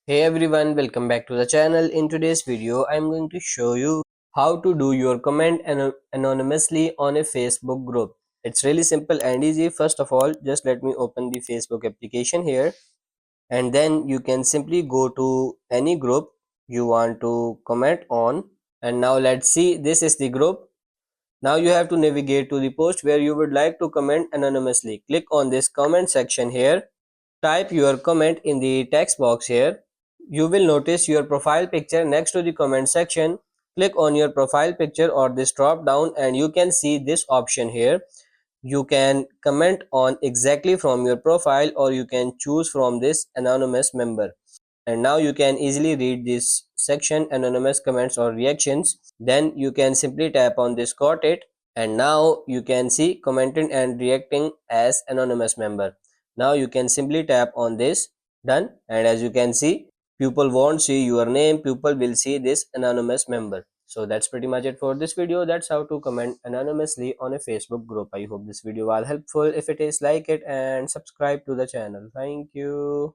Hey everyone, welcome back to the channel. In today's video, I'm going to show you how to do your comment anonymously on a Facebook group. It's really simple and easy. First of all, just let me open the Facebook application here, and then you can simply go to any group you want to comment on. And now let's see, this is the group. Now you have to navigate to the post where you would like to comment anonymously. Click on this comment section here. Type your comment in the text box here. You will notice your profile picture next to the comment section. Click on your profile picture or this drop down and you can see this option here. You can comment on exactly from your profile or you can choose from this anonymous member. And now you can easily read this section, anonymous comments or reactions. Then you can simply tap on this got it, and now you can see commenting and reacting as anonymous member. Now you can simply tap on this done, and as you can see, people won't see your name, people will see this anonymous member. So that's pretty much it for this video. That's how to comment anonymously on a Facebook group. I hope this video was helpful. If it is, like it and subscribe to the channel. Thank you.